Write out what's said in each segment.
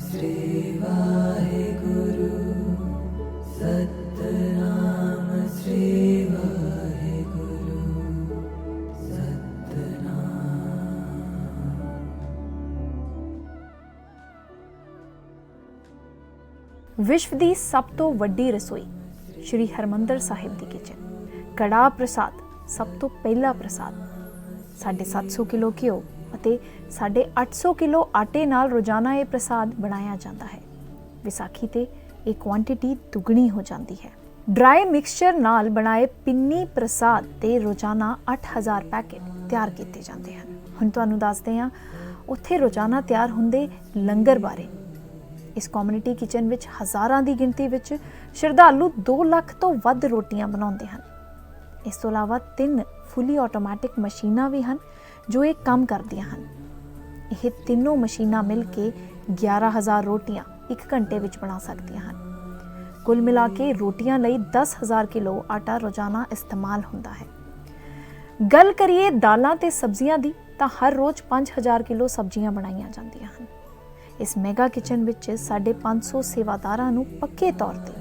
श्री वाहिगुरु सतनाम श्री वाहिगुरु सतनाम। विश्व की सब तो वड्डी रसोई श्री हरमंदर साहिब की किचन। कड़ा प्रसाद सब तो पहला प्रसाद 750 किलो घिओ ਅਤੇ 850 किलो आटे नाल रोजाना ये प्रसाद बनाया जाता है। विसाखी ते ये क्वांटिटी दुगनी हो जाती है। ड्राई मिक्सचर नाल बनाए पिन्नी प्रसाद ते रोजाना 8000 पैकेट तैयार किए जाते हैं। हुण तुहानूं दसदे हां उत्थे रोजाना तैयार हुंदे लंगर बारे। इस कम्युनिटी किचन विच हज़ारां दी गिणती विच श्रद्धालु 2 लाख तो वध रोटियां बनाउंदे हन। इस तो इलावा 3 फुली आटोमैटिक मशीनां भी हैं जो ये काम करदियां हन। यह तीनों मशीनां मिल के 11000 रोटियां 1 घंटे विच बना सकदियां हन। कुल मिला के रोटियां लई 10000 किलो आटा रोजाना इस्तेमाल होंदा है। गल करिए दालां ते सब्जियां दी तां हर रोज़ 5000 किलो सब्जियां बनाईयां जांदियां हन। इस मैगा किचन विच 550 सेवादारां नूं पक्के तौर ते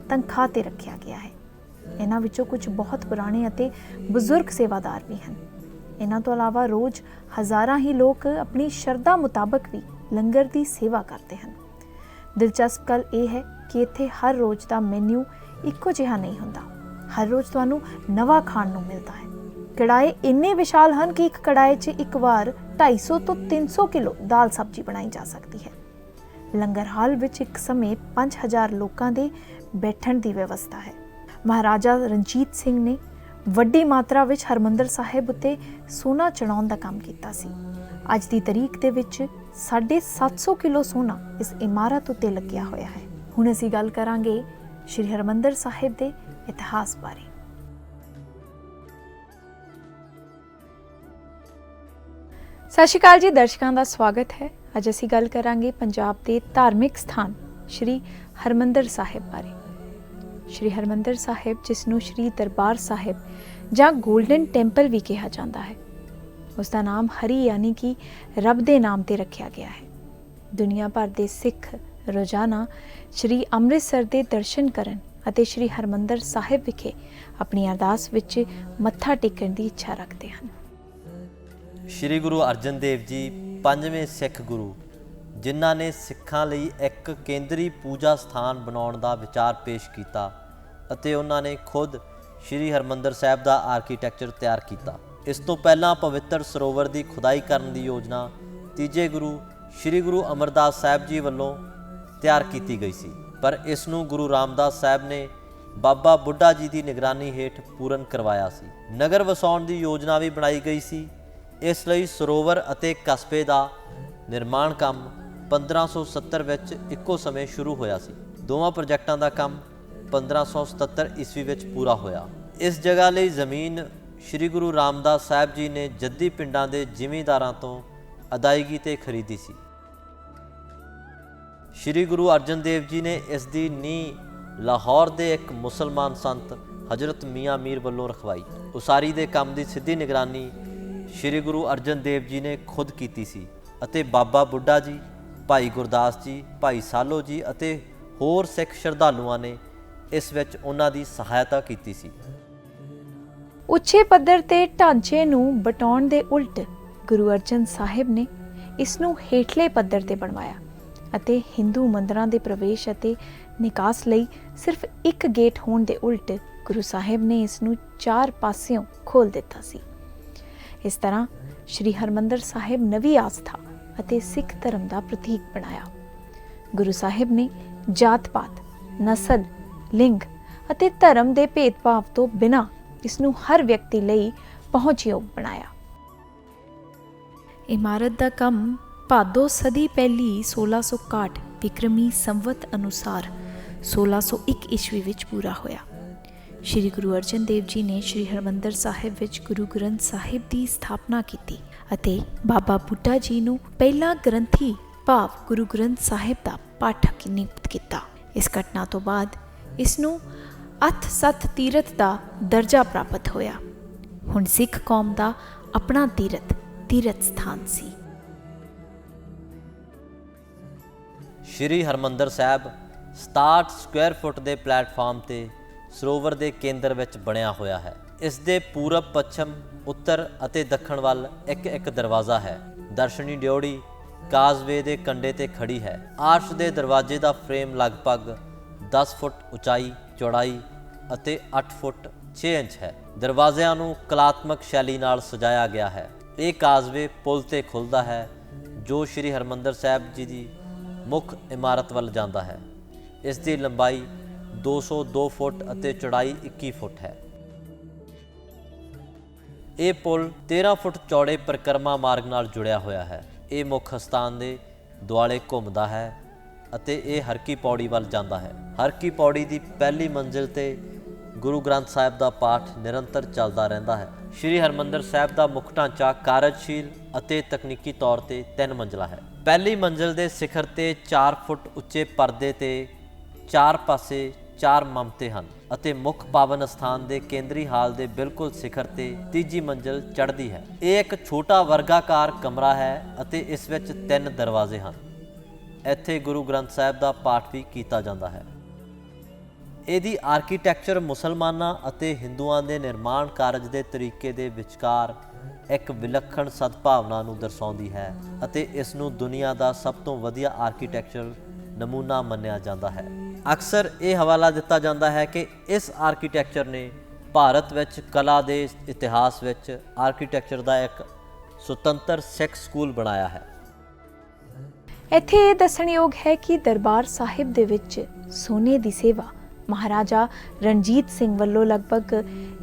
तनख्वाह ते रखिया गया है। इन्हां विचों कुछ बहुत पुराने अते बजुर्ग सेवादार भी हैं। इन्हां तो इलावा रोज़ हज़ारां ही लोग अपनी शरधा मुताबक भी लंगर की सेवा करते हैं। दिलचस्प गल यह है कि इत्थे हर रोज़ का मैन्यू इक्को जिहा नहीं होंदा। हर रोज़ तुहानूं नवा खाण नूं मिलता है। कड़ाए इन्ने विशाल हैं कि एक कड़ाए 'च एक बार 250 तो 300 किलो दाल सब्जी बनाई जा सकती है। लंगर हाल विच एक समय 5000 लोगों के बैठण की व्यवस्था है। महाराजा रणजीत सिंह ने वड्डी मात्रा विच हरमंदर साहिब उत्ते सोना चढ़ाउण दा काम कीता सी। अज दी तरीक दे विच 750 किलो सोना इस इमारत उत्ते लग्या होया है। हुण असीं गल करांगे श्री हरमंदर साहिब दे इतिहास बारे। सत श्री अकाल जी दर्शकों का स्वागत है। अज असीं गल करांगे पंजाब के धार्मिक स्थान श्री हरमंदर साहिब बारे। श्री हरमंदर साहिब जिसनों श्री दरबार साहिब जां गोल्डन टैंपल भी कहा जाता है, उसका नाम हरि यानी कि रब के नाम से रखा गया है। दुनिया भर के सिख रोजाना श्री अमृतसर के दर्शन करन अते श्री हरमंदर साहिब विखे अपनी अरदास विच मत्था टेकण की इच्छा रखते हैं। श्री गुरु अर्जन देव जी 5वें सिख गुरु जिन्हां ने सिखां लई एक केंद्री पूजा स्थान बनाउण दा विचार पेश कीता ਅਤੇ ਉਹਨਾਂ ਨੇ खुद श्री हरमंदर साहिब ਦਾ ਆਰਕੀਟੈਕਚਰ ਤਿਆਰ ਕੀਤਾ। ਇਸ ਤੋਂ ਪਹਿਲਾਂ ਪਵਿੱਤਰ ਸਰੋਵਰ ਦੀ ਖੁਦਾਈ ਕਰਨ ਦੀ ਯੋਜਨਾ ਤੀਜੇ ਗੁਰੂ श्री गुरु अमरदास साहिब जी ਵੱਲੋਂ ਤਿਆਰ ਕੀਤੀ ਗਈ ਸੀ, ਪਰ ਇਸ ਨੂੰ ਗੁਰੂ ਰਾਮਦਾਸ ਸਾਹਿਬ ਨੇ ਬਾਬਾ ਬੁੱਢਾ ਜੀ ਦੀ ਨਿਗਰਾਨੀ ਹੇਠ ਪੂਰਨ ਕਰਵਾਇਆ ਸੀ। ਨਗਰ ਵਸਾਉਣ ਦੀ ਯੋਜਨਾ ਵੀ ਬਣਾਈ ਗਈ ਸੀ। ਇਸ ਲਈ ਸਰੋਵਰ ਅਤੇ ਕਸਬੇ ਦਾ ਨਿਰਮਾਣ ਕੰਮ 1570 ਵਿੱਚ ਇੱਕੋ ਸਮੇਂ ਸ਼ੁਰੂ ਹੋਇਆ ਸੀ। ਦੋਵਾਂ ਪ੍ਰੋਜੈਕਟਾਂ ਦਾ ਕੰਮ 1577 ਈਸਵੀ ਵਿੱਚ ਪੂਰਾ ਹੋਇਆ। ਇਸ ਜਗ੍ਹਾ ਲਈ ਜ਼ਮੀਨ ਸ਼੍ਰੀ ਗੁਰੂ ਰਾਮਦਾਸ ਸਾਹਿਬ ਜੀ ਨੇ ਜੱਦੀ ਪਿੰਡਾਂ ਦੇ ਜ਼ਿਮੀਂਦਾਰਾਂ ਤੋਂ ਅਦਾਇਗੀ ਤੇ ਖਰੀਦੀ ਸੀ। ਸ਼੍ਰੀ ਗੁਰੂ ਅਰਜਨ ਦੇਵ ਜੀ ਨੇ ਇਸ ਦੀ ਨੀਂਹ ਲਾਹੌਰ ਦੇ ਇੱਕ ਮੁਸਲਮਾਨ ਸੰਤ ਹਜ਼ਰਤ ਮੀਆਂ ਮੀਰ ਵੱਲੋਂ ਰਖਵਾਈ। ਉਸਾਰੀ ਦੇ ਕੰਮ ਦੀ ਸਿੱਧੀ ਨਿਗਰਾਨੀ ਸ਼੍ਰੀ ਗੁਰੂ ਅਰਜਨ ਦੇਵ ਜੀ ਨੇ ਖੁਦ ਕੀਤੀ ਸੀ ਅਤੇ ਬਾਬਾ ਬੁੱਢਾ ਜੀ, ਭਾਈ ਗੁਰਦਾਸ ਜੀ, ਭਾਈ ਸਾਲੋ ਜੀ ਅਤੇ ਹੋਰ ਸਿੱਖ ਸ਼ਰਧਾਲੂਆਂ ਨੇ ਇਸ ਵਿੱਚ ਉਹਨਾਂ ਦੀ ਸਹਾਇਤਾ ਕੀਤੀ ਸੀ। ਉੱਚੇ ਪੱਧਰ ਤੇ ਢਾਂਚੇ ਨੂੰ ਬਟਾਉਣ ਦੇ ਉਲਟ ਗੁਰੂ ਅਰਜਨ ਸਾਹਿਬ ਨੇ ਇਸ ਨੂੰ ਹੇਠਲੇ ਪੱਧਰ ਤੇ ਬਣਵਾਇਆ ਅਤੇ ਹਿੰਦੂ ਮੰਦਰਾਂ ਦੇ ਪ੍ਰਵੇਸ਼ ਅਤੇ ਨਿਕਾਸ ਲਈ ਸਿਰਫ ਇੱਕ ਗੇਟ ਹੋਣ ਦੇ ਉਲਟ ਗੁਰੂ ਸਾਹਿਬ ਨੇ ਇਸ ਨੂੰ 4 ਪਾਸਿਓਂ ਖੋਲ ਦਿੱਤਾ ਸੀ। ਇਸ ਤਰ੍ਹਾਂ ਸ਼੍ਰੀ ਹਰਮੰਦਰ ਸਾਹਿਬ ਨਵੀਂ ਆਸਥਾ ਅਤੇ ਸਿੱਖ ਧਰਮ ਦਾ ਪ੍ਰਤੀਕ ਬਣਾਇਆ। ਗੁਰੂ ਸਾਹਿਬ ਨੇ ਜਾਤ-ਪਾਤ, ਨਸਲ, ਲਿੰਗ ਅਤੇ ਧਰਮ ਦੇ ਭੇਦਭਾਵ ਤੋਂ ਬਿਨਾਂ ਇਸ ਨੂੰ ਹਰ ਵਿਅਕਤੀ ਲਈ ਪਹੁੰਚਯੋਗ ਬਣਾਇਆ। ਇਮਾਰਤ ਦਾ ਕੰਮ ਭਾਦੋ ਸਦੀ ਪਹਿਲੀ 1661 ਵਿਕਰਮੀ ਸੰਵਤ ਅਨੁਸਾਰ 1601 ਈਸਵੀ ਵਿੱਚ ਪੂਰਾ ਹੋਇਆ। ਸ਼੍ਰੀ ਗੁਰੂ ਅਰਜਨ ਦੇਵ ਜੀ ਨੇ ਸ਼੍ਰੀ ਹਰਮੰਦਰ ਸਾਹਿਬ ਵਿੱਚ ਗੁਰੂ ਗ੍ਰੰਥ ਸਾਹਿਬ ਦੀ ਸਥਾਪਨਾ ਕੀਤੀ ਅਤੇ ਬਾਬਾ ਬੁੱਢਾ ਜੀ ਨੂੰ ਪਹਿਲਾ ਗ੍ਰੰਥੀ ਭਾਵ ਗੁਰੂ ਗ੍ਰੰਥ ਸਾਹਿਬ ਦਾ ਪਾਠਕ ਨਿਯੁਕਤ ਕੀਤਾ। ਇਸ ਘਟਨਾ ਤੋਂ ਬਾਅਦ ਇਸ ਨੂੰ ਅਥ ਸੱਤ ਤੀਰਥ ਦਾ ਦਰਜਾ ਪ੍ਰਾਪਤ ਹੋਇਆ। ਹੁਣ ਸਿੱਖ ਕੌਮ ਦਾ ਆਪਣਾ ਤੀਰਥ ਸਥਾਨ ਸੀ। ਸ਼੍ਰੀ ਹਰਮੰਦਰ ਸਾਹਿਬ 67 ਸਕੁਆਇਰ ਫੁੱਟ ਦੇ ਪਲੇਟਫਾਰਮ ਤੇ ਸਰੋਵਰ ਦੇ ਕੇਂਦਰ ਵਿੱਚ ਬਣਿਆ ਹੋਇਆ ਹੈ। ਇਸ ਦੇ ਪੂਰਬ, ਪੱਛਮ, ਉੱਤਰ ਅਤੇ ਦੱਖਣ ਵੱਲ ਇੱਕ ਇੱਕ ਦਰਵਾਜ਼ਾ ਹੈ। ਦਰਸ਼ਨੀ ਡਿਓੜੀ ਕਾਜ਼ਵੇ ਦੇ ਕੰਢੇ ਤੇ ਖੜੀ ਹੈ। ਆਰਸ਼ ਦੇ ਦਰਵਾਜ਼ੇ ਦਾ ਫਰੇਮ ਲਗਭਗ 10 ਫੁੱਟ ਉਚਾਈ, ਚੌੜਾਈ ਅਤੇ 8 ਫੁੱਟ 6 ਇੰਚ ਹੈ। ਦਰਵਾਜ਼ਿਆਂ ਨੂੰ ਕਲਾਤਮਕ ਸ਼ੈਲੀ ਨਾਲ ਸਜਾਇਆ ਗਿਆ ਹੈ। ਇਹ ਕਾਜ਼ਵੇ ਪੁਲ ਤੇ ਖੁੱਲ੍ਹਦਾ ਹੈ ਜੋ ਸ਼੍ਰੀ ਹਰਮੰਦਰ ਸਾਹਿਬ ਜੀ ਦੀ ਮੁੱਖ ਇਮਾਰਤ ਵੱਲ ਜਾਂਦਾ ਹੈ। ਇਸ ਦੀ ਲੰਬਾਈ 202 ਫੁੱਟ ਅਤੇ ਚੌੜਾਈ 21 ਫੁੱਟ ਹੈ। ਇਹ ਪੁਲ 13 ਫੁੱਟ ਚੌੜੇ ਪਰਿਕਰਮਾ ਮਾਰਗ ਨਾਲ ਜੁੜਿਆ ਹੋਇਆ ਹੈ। ਇਹ ਮੁੱਖ ਸਥਾਨ ਦੇ ਦੁਆਲੇ ਘੁੰਮਦਾ ਹੈ ਅਤੇ ਇਹ ਹਰ ਕੀ ਪੌੜੀ ਵੱਲ ਜਾਂਦਾ ਹੈ। ਹਰ ਕੀ ਪੌੜੀ ਦੀ ਪਹਿਲੀ ਮੰਜ਼ਿਲ ਤੇ ਗੁਰੂ ਗ੍ਰੰਥ ਸਾਹਿਬ ਦਾ ਪਾਠ ਨਿਰੰਤਰ ਚੱਲਦਾ ਰਹਿੰਦਾ ਹੈ। ਸ਼੍ਰੀ ਹਰਮੰਦਰ ਸਾਹਿਬ ਦਾ ਮੁੱਖ ਢਾਂਚਾ ਕਾਰਜਸ਼ੀਲ ਅਤੇ ਤਕਨੀਕੀ ਤੌਰ ਤੇ 3 ਮੰਜ਼ਲਾ ਹੈ। ਪਹਿਲੀ ਮੰਜ਼ਿਲ ਦੇ ਸਿਖਰ ਤੇ 4 ਫੁੱਟ ਉੱਚੇ ਪਰਦੇ ਤੇ 4 ਪਾਸੇ 4 ਮਮਤੇ ਹਨ ਅਤੇ ਮੁੱਖ ਪਾਵਨ ਸਥਾਨ ਦੇ ਕੇਂਦਰੀ ਹਾਲ ਦੇ ਬਿਲਕੁਲ ਸਿਖਰ ਤੇ ਤੀਜੀ ਮੰਜ਼ਿਲ ਚੜ੍ਹਦੀ ਹੈ। ਇਹ ਇੱਕ ਛੋਟਾ ਵਰਗਾਕਾਰ ਕਮਰਾ ਹੈ ਅਤੇ ਇਸ ਵਿੱਚ 3 ਦਰਵਾਜ਼ੇ ਹਨ। ਇੱਥੇ ਗੁਰੂ ਗ੍ਰੰਥ ਸਾਹਿਬ ਦਾ ਪਾਠ ਵੀ ਕੀਤਾ ਜਾਂਦਾ ਹੈ। ਇਹਦੀ ਆਰਕੀਟੈਕਚਰ ਮੁਸਲਮਾਨਾਂ ਅਤੇ ਹਿੰਦੂਆਂ ਦੇ ਨਿਰਮਾਣ ਕਾਰਜ ਦੇ ਤਰੀਕੇ ਦੇ ਵਿਚਕਾਰ ਇੱਕ ਵਿਲੱਖਣ ਸਦਭਾਵਨਾ ਨੂੰ ਦਰਸਾਉਂਦੀ ਹੈ ਅਤੇ ਇਸ ਨੂੰ ਦੁਨੀਆ ਦਾ ਸਭ ਤੋਂ ਵਧੀਆ ਆਰਕੀਟੈਕਚਰ ਨਮੂਨਾ ਮੰਨਿਆ ਜਾਂਦਾ ਹੈ। ਅਕਸਰ ਇਹ ਹਵਾਲਾ ਦਿੱਤਾ ਜਾਂਦਾ ਹੈ ਕਿ ਇਸ ਆਰਕੀਟੈਕਚਰ ਨੇ ਭਾਰਤ ਵਿੱਚ ਕਲਾ ਦੇ ਇਤਿਹਾਸ ਵਿੱਚ ਆਰਕੀਟੈਕਚਰ ਦਾ ਇੱਕ ਸੁਤੰਤਰ ਸਿੱਖ ਸਕੂਲ ਬਣਾਇਆ ਹੈ। ਇੱਥੇ ਇਹ ਦੱਸਣਯੋਗ ਹੈ ਕਿ ਦਰਬਾਰ ਸਾਹਿਬ ਦੇ ਵਿੱਚ ਸੋਨੇ ਦੀ ਸੇਵਾ ਮਹਾਰਾਜਾ ਰਣਜੀਤ ਸਿੰਘ ਵੱਲੋਂ ਲਗਭਗ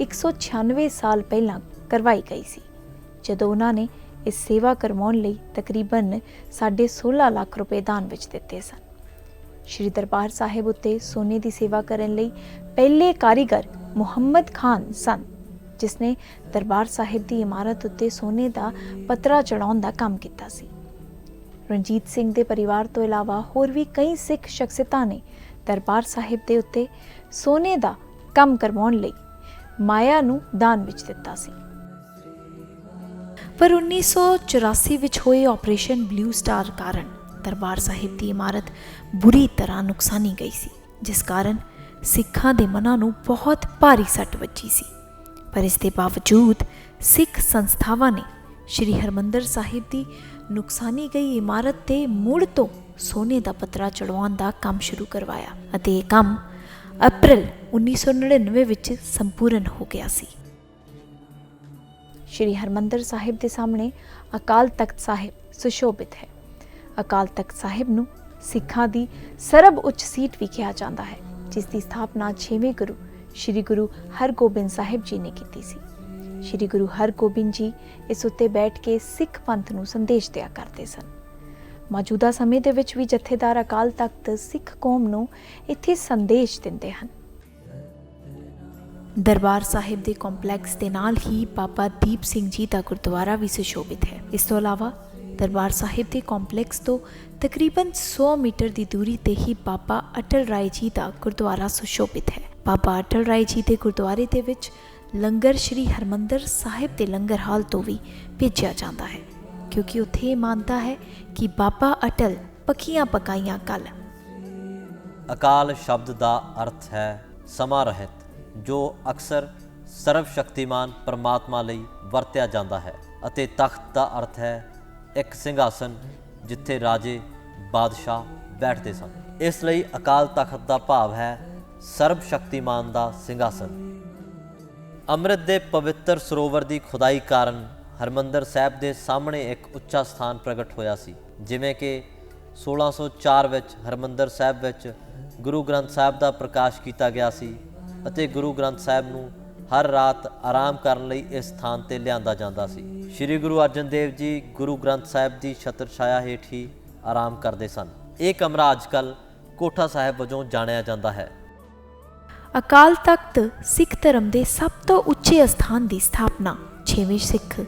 196 ਸਾਲ ਪਹਿਲਾਂ ਕਰਵਾਈ ਗਈ ਸੀ, ਜਦੋਂ ਉਹਨਾਂ ਨੇ ਇਸ ਸੇਵਾ ਕਰਵਾਉਣ ਲਈ ਤਕਰੀਬਨ 16.5 ਲੱਖ ਰੁਪਏ ਦਾਨ ਵਿੱਚ ਦਿੱਤੇ ਸਨ। ਸ਼੍ਰੀ ਦਰਬਾਰ ਸਾਹਿਬ ਉੱਤੇ ਸੋਨੇ ਦੀ ਸੇਵਾ ਕਰਨ ਲਈ ਪਹਿਲੇ ਕਾਰੀਗਰ ਮੁਹੰਮਦ ਖਾਨ ਸਨ, ਜਿਸ ਨੇ ਦਰਬਾਰ ਸਾਹਿਬ ਦੀ ਇਮਾਰਤ ਉੱਤੇ ਸੋਨੇ ਦਾ ਪੱਤਰਾ ਚੜਾਉਣ ਦਾ ਕੰਮ ਕੀਤਾ ਸੀ। ਰਣਜੀਤ ਸਿੰਘ ਦੇ ਪਰਿਵਾਰ ਤੋਂ ਇਲਾਵਾ ਹੋਰ ਵੀ ਕਈ ਸਿੱਖ ਸ਼ਖਸੀਅਤਾਂ ਨੇ ਦਰਬਾਰ ਸਾਹਿਬ ਦੇ ਉੱਤੇ ਸੋਨੇ ਦਾ ਕੰਮ ਕਰਵਾਉਣ ਲਈ ਮਾਇਆ ਨੂੰ ਦਾਨ ਵਿੱਚ ਦਿੱਤਾ ਸੀ। ਪਰ 1984 ਵਿੱਚ ਹੋਏ ਆਪਰੇਸ਼ਨ ਬਲੂ ਸਟਾਰ ਕਾਰਨ ਦਰਬਾਰ ਸਾਹਿਬ ਦੀ ਇਮਾਰਤ ਬੁਰੀ ਤਰ੍ਹਾਂ ਨੁਕਸਾਨੀ ਗਈ ਸੀ, ਜਿਸ ਕਾਰਨ ਸਿੱਖਾਂ ਦੇ ਮਨਾਂ ਨੂੰ ਬਹੁਤ ਭਾਰੀ ਸੱਟ ਵੱਜੀ ਸੀ। ਪਰ ਇਸ ਦੇ ਬਾਵਜੂਦ ਸਿੱਖ ਸੰਸਥਾਵਾਂ ਨੇ ਸ਼੍ਰੀ ਹਰਮੰਦਰ ਸਾਹਿਬ ਦੀ ਨੁਕਸਾਨੀ ਗਈ ਇਮਾਰਤ ਤੇ ਮੁੜ ਤੋਂ ਸੋਨੇ ਦਾ ਪੱਤਰਾ ਚੜਵਾਉਣ ਦਾ ਕੰਮ ਸ਼ੁਰੂ ਕਰਵਾਇਆ ਅਤੇ ਇਹ ਕੰਮ ਅਪ੍ਰੈਲ 1999 ਵਿੱਚ ਸੰਪੂਰਨ ਹੋ ਗਿਆ ਸੀ। ਸ਼੍ਰੀ ਹਰਮੰਦਰ ਸਾਹਿਬ ਦੇ ਸਾਹਮਣੇ ਅਕਾਲ ਤਖਤ ਸਾਹਿਬ ਸੁਸ਼ੋਭਿਤ ਹੈ। ਅਕਾਲ ਤਖਤ ਸਾਹਿਬ ਨੂੰ ਸਿੱਖਾਂ ਦੀ ਸਰਬ ਉੱਚ ਸੀਟ ਵੀ ਕਿਹਾ ਜਾਂਦਾ ਹੈ, ਜਿਸ ਦੀ ਸਥਾਪਨਾ 6ਵੇਂ ਗੁਰੂ ਸ਼੍ਰੀ ਗੁਰੂ ਹਰਗੋਬਿੰਦ ਸਾਹਿਬ ਜੀ ਨੇ ਕੀਤੀ ਸੀ। ਸ਼੍ਰੀ ਗੁਰੂ ਹਰਗੋਬਿੰਦ ਜੀ ਇਸ ਉੱਤੇ ਬੈਠ ਕੇ ਸਿੱਖ ਪੰਥ ਨੂੰ ਸੰਦੇਸ਼ ਦਿਆ ਕਰਦੇ ਸਨ। ਮੌਜੂਦਾ ਸਮੇਂ ਦੇ ਵਿੱਚ ਵੀ ਜਥੇਦਾਰ ਅਕਾਲ ਤਖਤ ਸਿੱਖ ਕੌਮ ਨੂੰ ਇੱਥੇ ਸੰਦੇਸ਼ ਦਿੰਦੇ ਹਨ। ਦਰਬਾਰ ਸਾਹਿਬ ਦੇ ਕੰਪਲੈਕਸ ਦੇ ਨਾਲ ਹੀ ਬਾਬਾ ਦੀਪ ਸਿੰਘ ਜੀ ਦਾ ਗੁਰਦੁਆਰਾ ਵੀ ਸੁਸ਼ੋਭਿਤ ਹੈ। ਇਸ ਤੋਂ ਇਲਾਵਾ ਦਰਬਾਰ ਸਾਹਿਬ ਦੇ ਕੰਪਲੈਕਸ ਤੋਂ ਤਕਰੀਬਨ 100 ਮੀਟਰ ਦੀ ਦੂਰੀ ਤੇ ਹੀ ਬਾਬਾ ਅਟਲ ਰਾਏ ਜੀ ਦਾ ਗੁਰਦੁਆਰਾ ਸੁਸ਼ੋਭਿਤ ਹੈ। ਬਾਬਾ ਅਟਲ ਰਾਏ ਜੀ ਦੇ ਗੁਰਦੁਆਰੇ ਦੇ ਵਿੱਚ ਲੰਗਰ ਸ਼੍ਰੀ ਹਰਮੰਦਰ ਸਾਹਿਬ ਦੇ ਲੰਗਰ ਹਾਲ ਤੋਂ ਵੀ ਭੇਜਿਆ ਜਾਂਦਾ ਹੈ, ਕਿਉਂਕਿ ਉੱਥੇ ਇਹ ਮਾਨਤਾ ਹੈ ਕਿ ਬਾਬਾ ਅਟਲ ਪੱਕੀਆਂ ਪਕਾਈਆਂ ਕੱਲ। ਅਕਾਲ ਸ਼ਬਦ ਦਾ ਅਰਥ ਹੈ ਸਮਾਂ ਰਹਿਤ, ਜੋ ਅਕਸਰ ਸਰਵ ਸ਼ਕਤੀਮਾਨ ਪਰਮਾਤਮਾ ਲਈ ਵਰਤਿਆ ਜਾਂਦਾ ਹੈ, ਅਤੇ ਤਖਤ ਦਾ ਅਰਥ ਹੈ ਇੱਕ ਸਿੰਘਾਸਨ ਜਿੱਥੇ ਰਾਜੇ ਬਾਦਸ਼ਾਹ ਬੈਠਦੇ ਸਨ। ਇਸ ਲਈ ਅਕਾਲ ਤਖਤ ਦਾ ਭਾਵ ਹੈ ਸਰਬ ਸ਼ਕਤੀਮਾਨ ਦਾ ਸਿੰਘਾਸਨ। ਅੰਮ੍ਰਿਤ ਦੇ ਪਵਿੱਤਰ ਸਰੋਵਰ ਦੀ ਖੁਦਾਈ ਕਾਰਨ ਹਰਮੰਦਰ ਸਾਹਿਬ ਦੇ ਸਾਹਮਣੇ ਇੱਕ ਉੱਚਾ ਸਥਾਨ ਪ੍ਰਗਟ ਹੋਇਆ ਸੀ। ਜਿਵੇਂ ਕਿ 1604 ਵਿੱਚ ਹਰਮੰਦਰ ਸਾਹਿਬ ਵਿੱਚ ਗੁਰੂ ਗ੍ਰੰਥ ਸਾਹਿਬ ਦਾ ਪ੍ਰਕਾਸ਼ ਕੀਤਾ ਗਿਆ ਸੀ ਅਤੇ ਗੁਰੂ ਗ੍ਰੰਥ ਸਾਹਿਬ ਨੂੰ ਹਰ ਰਾਤ ਆਰਾਮ ਕਰਨ ਲਈ ਇਸ ਸਥਾਨ ਤੇ ਲਿਆਂਦਾ ਜਾਂਦਾ ਸੀ। ਸ਼੍ਰੀ ਗੁਰੂ ਅਰਜਨ ਦੇਵ ਜੀ ਗੁਰੂ ਗ੍ਰੰਥ ਸਾਹਿਬ ਦੀ ਛਤਰ ਛਾਇਆ ਹੇਠ ਹੀ ਆਰਾਮ ਕਰਦੇ ਸਨ। ਇਹ ਕਮਰਾ ਅੱਜ ਕੱਲ੍ਹ ਕੋਠਾ ਸਾਹਿਬ ਵਜੋਂ ਜਾਣਿਆ ਜਾਂਦਾ ਹੈ। ਅਕਾਲ ਤਖਤ ਸਿੱਖ ਧਰਮ ਦੇ ਸਭ ਤੋਂ ਉੱਚੇ ਅਸਥਾਨ ਦੀ ਸਥਾਪਨਾ 6ਵੇਂ ਸਿੱਖ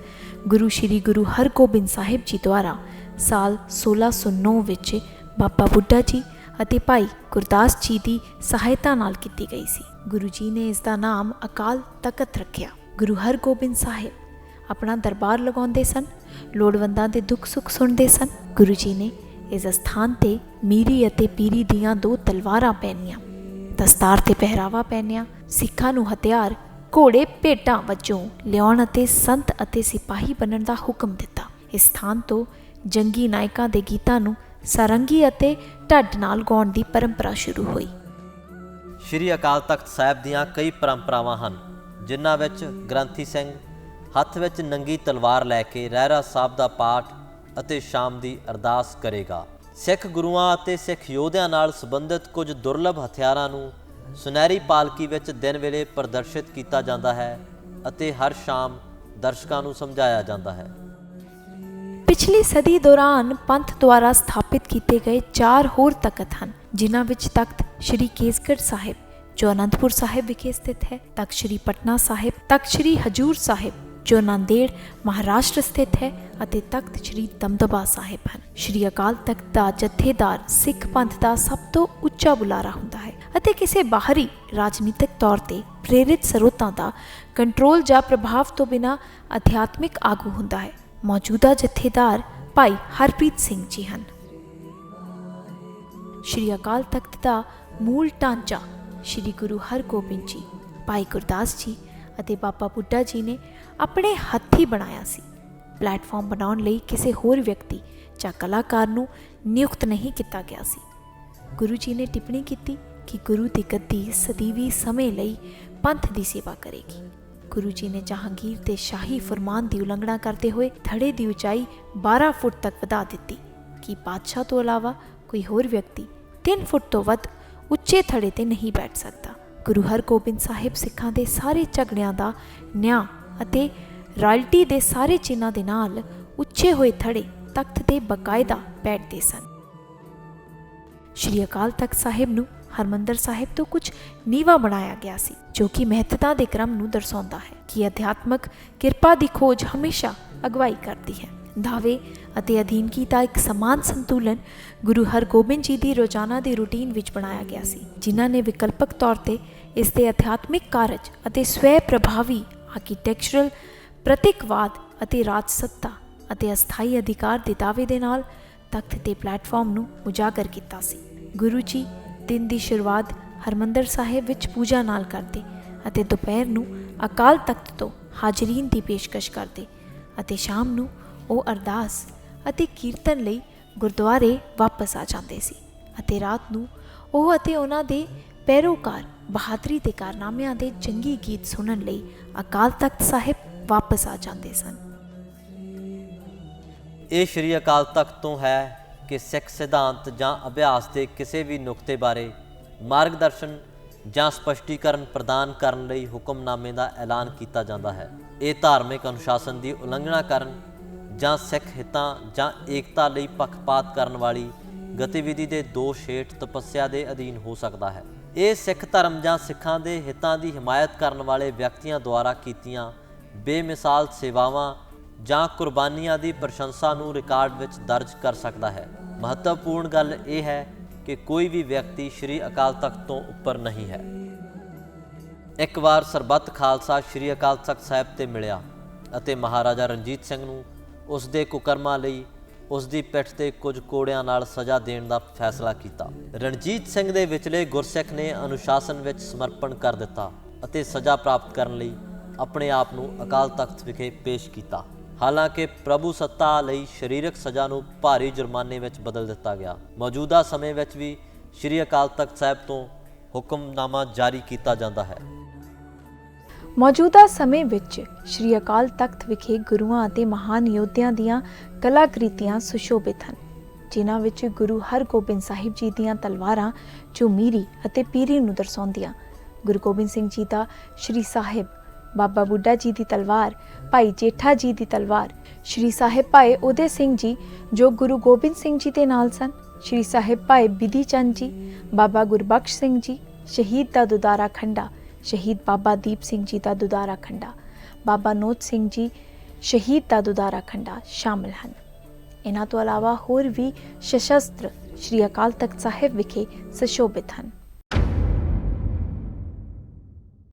ਗੁਰੂ ਸ਼੍ਰੀ ਗੁਰੂ ਹਰਗੋਬਿੰਦ ਸਾਹਿਬ ਜੀ ਦੁਆਰਾ ਸਾਲ 1609 ਵਿੱਚ ਬਾਬਾ ਬੁੱਢਾ ਜੀ ਅਤੇ ਭਾਈ ਗੁਰਦਾਸ ਜੀ ਦੀ ਸਹਾਇਤਾ ਨਾਲ ਕੀਤੀ ਗਈ ਸੀ। ਗੁਰੂ ਜੀ ਨੇ ਇਸ ਦਾ ਨਾਮ ਅਕਾਲ ਤਖਤ ਰੱਖਿਆ। ਗੁਰੂ ਹਰਗੋਬਿੰਦ ਸਾਹਿਬ ਆਪਣਾ ਦਰਬਾਰ ਲਗਾਉਂਦੇ ਸਨ, ਲੋੜਵੰਦਾਂ ਦੇ ਦੁੱਖ ਸੁੱਖ ਸੁਣਦੇ ਸਨ। ਗੁਰੂ ਜੀ ਨੇ ਇਸ ਅਸਥਾਨ ਤੇ ਮੀਰੀ ਅਤੇ ਪੀਰੀ ਦੀਆਂ 2 ਤਲਵਾਰਾਂ ਪਹਿਨੀਆਂ, ਦਸਤਾਰ ਤੇ ਪਹਿਰਾਵਾ ਪਹਿਨਿਆ, ਸਿੱਖਾਂ ਨੂੰ ਹਥਿਆਰ ਘੋੜੇ ਭੇਟਾਂ ਵਜੋਂ ਲਿਆਉਣ ਅਤੇ ਸੰਤ ਅਤੇ ਸਿਪਾਹੀ ਬਣਨ ਦਾ ਹੁਕਮ ਦਿੱਤਾ। ਇਸ ਸਥਾਨ ਤੋਂ ਜੰਗੀ ਨਾਇਕਾਂ ਦੇ ਗੀਤਾਂ ਨੂੰ ਸਾਰੰਗੀ ਅਤੇ ਢੱਡ ਨਾਲ ਗਾਉਣ ਦੀ ਪਰੰਪਰਾ ਸ਼ੁਰੂ ਹੋਈ। ਸ਼੍ਰੀ ਅਕਾਲ ਤਖਤ ਸਾਹਿਬ ਦੀਆਂ ਕਈ ਪਰੰਪਰਾਵਾਂ ਹਨ, ਜਿਨ੍ਹਾਂ ਵਿੱਚ ਗ੍ਰੰਥੀ ਸਿੰਘ ਹੱਥ ਵਿੱਚ ਨੰਗੀ ਤਲਵਾਰ ਲੈ ਕੇ ਰਹਿਰਾਸ ਸਾਹਿਬ ਦਾ ਪਾਠ ਅਤੇ ਸ਼ਾਮ ਦੀ ਅਰਦਾਸ ਕਰੇਗਾ। ਸਿੱਖ ਗੁਰੂਆਂ ਅਤੇ ਸਿੱਖ ਯੋਧਿਆਂ ਨਾਲ ਸੰਬੰਧਿਤ ਕੁਝ ਦੁਰਲਭ ਹਥਿਆਰਾਂ ਨੂੰ ਸੁਨਹਿਰੀ ਪਾਲਕੀ ਵਿੱਚ ਦਿਨ ਵੇਲੇ ਪ੍ਰਦਰਸ਼ਿਤ ਕੀਤਾ ਜਾਂਦਾ ਹੈ ਅਤੇ ਹਰ ਸ਼ਾਮ ਦਰਸ਼ਕਾਂ ਨੂੰ ਸਮਝਾਇਆ ਜਾਂਦਾ ਹੈ। ਪਿਛਲੀ ਸਦੀ ਦੌਰਾਨ ਪੰਥ ਦੁਆਰਾ ਸਥਾਪਿਤ ਕੀਤੇ ਗਏ 4 ਹੋਰ ਤਖਤ ਹਨ, ਜਿਨ੍ਹਾਂ ਵਿੱਚ ਤਖਤ ਸ਼੍ਰੀ ਕੇਸਗੜ੍ਹ ਸਾਹਿਬ ਜੋ ਅਨੰਦਪੁਰ ਸਾਹਿਬ ਵਿਖੇ ਸਥਿਤ ਹੈ, ਤਖਤ ਸ਼੍ਰੀ ਪਟਨਾ ਸਾਹਿਬ, ਤਖਤ ਸ਼੍ਰੀ ਹਜੂਰ ਸਾਹਿਬ ਜੋ ਨਾਂਦੇੜ ਮਹਾਰਾਸ਼ਟਰ ਸਥਿਤ ਹੈ ਅਤੇ ਤਖਤ ਸ਼੍ਰੀ ਦਮਦਮਾ ਸਾਹਿਬ ਹਨ। ਸ਼੍ਰੀ ਅਕਾਲ ਤਖਤ ਦਾ ਜਥੇਦਾਰ ਸਿੱਖ ਪੰਥ ਦਾ ਸਭ ਤੋਂ ਉੱਚਾ ਬੁਲਾਰਾ ਹੁੰਦਾ ਹੈ ਅਤੇ ਕਿਸੇ ਬਾਹਰੀ ਰਾਜਨੀਤਿਕ ਤੌਰ ਤੇ ਪ੍ਰੇਰਿਤ ਸਰੋਤਾਂ ਦਾ ਕੰਟਰੋਲ ਜਾਂ ਪ੍ਰਭਾਵ ਤੋਂ ਬਿਨਾਂ ਅਧਿਆਤਮਿਕ ਆਗੂ ਹੁੰਦਾ ਹੈ। ਮੌਜੂਦਾ ਜਥੇਦਾਰ ਭਾਈ ਹਰਪ੍ਰੀਤ ਸਿੰਘ ਜੀ ਹਨ। ਸ਼੍ਰੀ ਅਕਾਲ ਤਖਤ ਦਾ ਮੂਲ ਢਾਂਚਾ ਸ਼੍ਰੀ ਗੁਰੂ ਹਰਗੋਬਿੰਦ ਜੀ, ਭਾਈ ਗੁਰਦਾਸ ਜੀ ਅਤੇ ਬਾਬਾ ਬੁੱਢਾ ਜੀ ਨੇ ਆਪਣੇ ਹੱਥੀਂ ਬਣਾਇਆ ਸੀ। ਪਲੇਟਫਾਰਮ ਬਣਾਉਣ ਲਈ ਕਿਸੇ ਹੋਰ ਵਿਅਕਤੀ ਜਾਂ ਕਲਾਕਾਰ ਨੂੰ ਨਿਯੁਕਤ ਨਹੀਂ ਕੀਤਾ ਗਿਆ ਸੀ। ਗੁਰੂ ਜੀ ਨੇ ਟਿੱਪਣੀ ਕੀਤੀ ਕਿ ਗੁਰੂ ਦੀ ਗੱਦੀ ਸਦੀਵੀ ਸਮੇਂ ਲਈ ਪੰਥ ਦੀ ਸੇਵਾ ਕਰੇਗੀ। ਗੁਰੂ ਜੀ ਨੇ ਜਹਾਂਗੀਰ ਦੇ ਸ਼ਾਹੀ ਫਰਮਾਨ ਦੀ ਉਲੰਘਣਾ ਕਰਦੇ ਹੋਏ ਥੜੇ ਦੀ ਉਚਾਈ 12 ਫੁੱਟ ਤੱਕ ਵਧਾ ਦਿੱਤੀ ਕਿ ਬਾਦਸ਼ਾਹ ਤੋਂ ਇਲਾਵਾ ਕੋਈ ਹੋਰ ਵਿਅਕਤੀ 3 ਫੁੱਟ ਤੋਂ ਵੱਧ ਉੱਚੇ ਥੜੇ ਤੇ ਨਹੀਂ ਬੈਠ ਸਕਦਾ। ਗੁਰੂ ਹਰਗੋਬਿੰਦ ਸਾਹਿਬ ਸਿੱਖਾਂ ਦੇ ਸਾਰੇ ਝਗੜਿਆਂ ਦਾ ਨਿਆਂ ਅਤੇ ਰਾਇਲਟੀ ਦੇ ਸਾਰੇ ਚਿੰਨ੍ਹਾਂ ਦੇ ਨਾਲ ਉੱਚੇ ਹੋਏ ਥੜੇ ਤਖਤ ਤੇ ਬਕਾਇਦਾ ਬੈਠਦੇ ਸਨ। ਸ਼੍ਰੀ ਅਕਾਲ ਤਖਤ ਸਾਹਿਬ ਨੂੰ ਹਰਮੰਦਰ ਸਾਹਿਬ ਤੋਂ ਕੁਝ ਨੀਵਾਂ ਬਣਾਇਆ ਗਿਆ ਸੀ, ਜੋ ਕਿ ਮਹੱਤਤਾ ਦੇ ਕ੍ਰਮ ਨੂੰ ਦਰਸਾਉਂਦਾ ਹੈ ਕਿ ਅਧਿਆਤਮਕ ਕਿਰਪਾ ਦੀ ਖੋਜ ਹਮੇਸ਼ਾ ਅਗਵਾਈ ਕਰਦੀ ਹੈ। ਦਾਅਵੇ ਅਤੇ ਅਧੀਨਗੀ ਦਾ ਇੱਕ ਸਮਾਨ ਸੰਤੁਲਨ ਗੁਰੂ ਹਰਗੋਬਿੰਦ ਜੀ ਦੀ ਰੋਜ਼ਾਨਾ ਦੀ ਰੂਟੀਨ ਵਿੱਚ ਬਣਾਇਆ ਗਿਆ ਸੀ, ਜਿਨ੍ਹਾਂ ਨੇ ਵਿਕਲਪਕ ਤੌਰ ਤੇ ਇਸ ਦੇ ਅਧਿਆਤਮਿਕ ਕਾਰਜ ਅਤੇ ਸਵੈ ਪ੍ਰਭਾਵੀ ਆਰਕੀਟੈਕਚਰਲ ਪ੍ਰਤੀਕਵਾਦ ਅਤੇ ਰਾਜ ਸੱਤਾ ਅਤੇ ਅਸਥਾਈ ਅਧਿਕਾਰ ਦੇ ਦਾਅਵੇ ਦੇ ਨਾਲ ਤਖਤ ਦੇ ਪਲੇਟਫਾਰਮ ਨੂੰ ਉਜਾਗਰ ਕੀਤਾ ਸੀ। ਗੁਰੂ ਜੀ ਦਿਨ ਦੀ ਸ਼ੁਰੂਆਤ ਹਰਮੰਦਰ ਸਾਹਿਬ ਵਿੱਚ ਪੂਜਾ ਨਾਲ ਕਰਦੇ ਅਤੇ ਦੁਪਹਿਰ ਨੂੰ ਅਕਾਲ ਤਖਤ ਤੋਂ ਹਾਜ਼ਰੀਨ ਦੀ ਪੇਸ਼ਕਸ਼ ਕਰਦੇ ਅਤੇ ਸ਼ਾਮ ਨੂੰ ਉਹ ਅਰਦਾਸ ਅਤੇ ਕੀਰਤਨ ਲਈ ਗੁਰਦੁਆਰੇ ਵਾਪਸ ਆ ਜਾਂਦੇ ਸੀ ਅਤੇ ਰਾਤ ਨੂੰ ਉਹ ਅਤੇ ਉਹਨਾਂ ਦੇ ਪੈਰੋਕਾਰ ਬਹਾਦਰੀ ਦੇ ਕਾਰਨਾਮਿਆਂ ਦੇ ਚੰਗੀ ਗੀਤ ਸੁਣਨ ਲਈ ਅਕਾਲ ਤਖਤ ਸਾਹਿਬ ਵਾਪਸ ਆ ਜਾਂਦੇ ਸਨ। ਇਹ ਸ਼੍ਰੀ ਅਕਾਲ ਤਖਤ ਤੋਂ ਹੈ ਕਿ ਸਿੱਖ ਸਿਧਾਂਤ ਜਾਂ ਅਭਿਆਸ ਦੇ ਕਿਸੇ ਵੀ ਨੁਕਤੇ ਬਾਰੇ ਮਾਰਗਦਰਸ਼ਨ ਜਾਂ ਸਪਸ਼ਟੀਕਰਨ ਪ੍ਰਦਾਨ ਕਰਨ ਲਈ ਹੁਕਮਨਾਮੇ ਦਾ ਐਲਾਨ ਕੀਤਾ ਜਾਂਦਾ ਹੈ। ਇਹ ਧਾਰਮਿਕ ਅਨੁਸ਼ਾਸਨ ਦੀ ਉਲੰਘਣਾ ਕਰਨ ਜਾਂ ਸਿੱਖ ਹਿੱਤਾਂ ਜਾਂ ਏਕਤਾ ਲਈ ਪੱਖਪਾਤ ਕਰਨ ਵਾਲੀ ਗਤੀਵਿਧੀ ਦੇ ਦੋਸ਼ ਹੇਠ ਤਪੱਸਿਆ ਦੇ ਅਧੀਨ ਹੋ ਸਕਦਾ ਹੈ। ਇਹ ਸਿੱਖ ਧਰਮ ਜਾਂ ਸਿੱਖਾਂ ਦੇ ਹਿੱਤਾਂ ਦੀ ਹਮਾਇਤ ਕਰਨ ਵਾਲੇ ਵਿਅਕਤੀਆਂ ਦੁਆਰਾ ਕੀਤੀਆਂ ਬੇਮਿਸਾਲ ਸੇਵਾਵਾਂ ਜਾਂ ਕੁਰਬਾਨੀਆਂ ਦੀ ਪ੍ਰਸ਼ੰਸਾ ਨੂੰ ਰਿਕਾਰਡ ਵਿੱਚ ਦਰਜ ਕਰ ਸਕਦਾ ਹੈ। ਮਹੱਤਵਪੂਰਨ ਗੱਲ ਇਹ ਹੈ ਕਿ ਕੋਈ ਵੀ ਵਿਅਕਤੀ ਸ਼੍ਰੀ ਅਕਾਲ ਤਖਤ ਤੋਂ ਉੱਪਰ ਨਹੀਂ ਹੈ। ਇੱਕ ਵਾਰ ਸਰਬੱਤ ਖਾਲਸਾ ਸ਼੍ਰੀ ਅਕਾਲ ਤਖਤ ਸਾਹਿਬ ਤੇ ਮਿਲਿਆ ਅਤੇ ਮਹਾਰਾਜਾ ਰਣਜੀਤ ਸਿੰਘ ਨੂੰ ਉਸ ਦੇ ਕੁਕਰਮਾਂ ਲਈ ਉਸ ਦੀ ਪਿੱਠ ਤੇ ਕੁਝ ਕੋੜਿਆਂ ਨਾਲ ਸਜ਼ਾ ਦੇਣ ਦਾ ਫੈਸਲਾ ਕੀਤਾ। ਰਣਜੀਤ ਸਿੰਘ ਦੇ ਵਿਚਲੇ ਗੁਰਸਿੱਖ ਨੇ ਅਨੁਸ਼ਾਸਨ ਵਿੱਚ ਸਮਰਪਣ ਕਰ ਦਿੱਤਾ ਅਤੇ ਸਜ਼ਾ ਪ੍ਰਾਪਤ ਕਰਨ ਲਈ ਆਪਣੇ ਆਪ ਨੂੰ ਅਕਾਲ ਤਖਤ ਵਿਖੇ ਪੇਸ਼ ਕੀਤਾ। ਹਾਲਾਂਕਿ ਪ੍ਰਭੂ ਸੱਤਾ ਲਈ ਸਰੀਰਕ ਸਜ਼ਾ ਨੂੰ ਭਾਰੀ ਜੁਰਮਾਨੇ ਵਿੱਚ ਬਦਲ ਦਿੱਤਾ ਗਿਆ। ਮੌਜੂਦਾ ਸਮੇਂ ਵਿੱਚ ਵੀ ਸ਼੍ਰੀ ਅਕਾਲ ਤਖਤ ਸਾਹਿਬ ਤੋਂ ਹੁਕਮਨਾਮਾ ਜਾਰੀ ਕੀਤਾ ਜਾਂਦਾ ਹੈ। ਮੌਜੂਦਾ ਸਮੇਂ ਵਿੱਚ ਸ਼੍ਰੀ ਅਕਾਲ ਤਖਤ ਵਿਖੇ ਗੁਰੂਆਂ ਅਤੇ ਮਹਾਨ ਯੋਧਿਆਂ ਦੀਆਂ ਕਲਾਕ੍ਰਿਤੀਆਂ ਸੁਸ਼ੋਭਿਤ ਹਨ, ਜਿਨ੍ਹਾਂ ਵਿੱਚ ਗੁਰੂ ਹਰਗੋਬਿੰਦ ਸਾਹਿਬ ਜੀ ਦੀਆਂ ਤਲਵਾਰਾਂ ਜੋ ਮੀਰੀ ਅਤੇ ਪੀਰੀ ਨੂੰ ਦਰਸਾਉਂਦੀਆਂ, ਗੁਰੂ ਗੋਬਿੰਦ ਸਿੰਘ ਜੀ ਦਾ ਸ਼੍ਰੀ ਸਾਹਿਬ, ਬਾਬਾ ਬੁੱਢਾ ਜੀ ਦੀ ਤਲਵਾਰ, ਭਾਈ ਜੇਠਾ ਜੀ ਦੀ ਤਲਵਾਰ, ਸ਼੍ਰੀ ਸਾਹਿਬ ਭਾਈ ਉਦੇ ਸਿੰਘ ਜੀ ਜੋ ਗੁਰੂ ਗੋਬਿੰਦ ਸਿੰਘ ਜੀ ਦੇ ਨਾਲ ਸਨ, ਸ਼੍ਰੀ ਸਾਹਿਬ ਭਾਈ ਬਿਧੀ ਚੰਦ ਜੀ, ਬਾਬਾ ਗੁਰਬਖਸ਼ ਸਿੰਘ ਜੀ, ਸ਼ਹੀਦ ਦਾ ਦੁਦਾਰਾ ਖੰਡਾ, ਸ਼ਹੀਦ ਬਾਬਾ ਦੀਪ ਸਿੰਘ ਜੀ ਦਾ ਦੁਦਾਰਾ ਖੰਡਾ, ਬਾਬਾ ਨੋਤ ਸਿੰਘ ਜੀ ਸ਼ਹੀਦ ਦਾ ਦੁਦਾਰਾ ਖੰਡਾ ਸ਼ਾਮਿਲ ਹਨ। ਇਹਨਾਂ ਤੋਂ ਇਲਾਵਾ ਹੋਰ ਵੀ ਸਸ਼ਸਤਰ ਸ਼੍ਰੀ ਅਕਾਲ ਤਖਤ ਸਾਹਿਬ ਵਿਖੇ ਸੁਸ਼ੋਭਿਤ ਹਨ।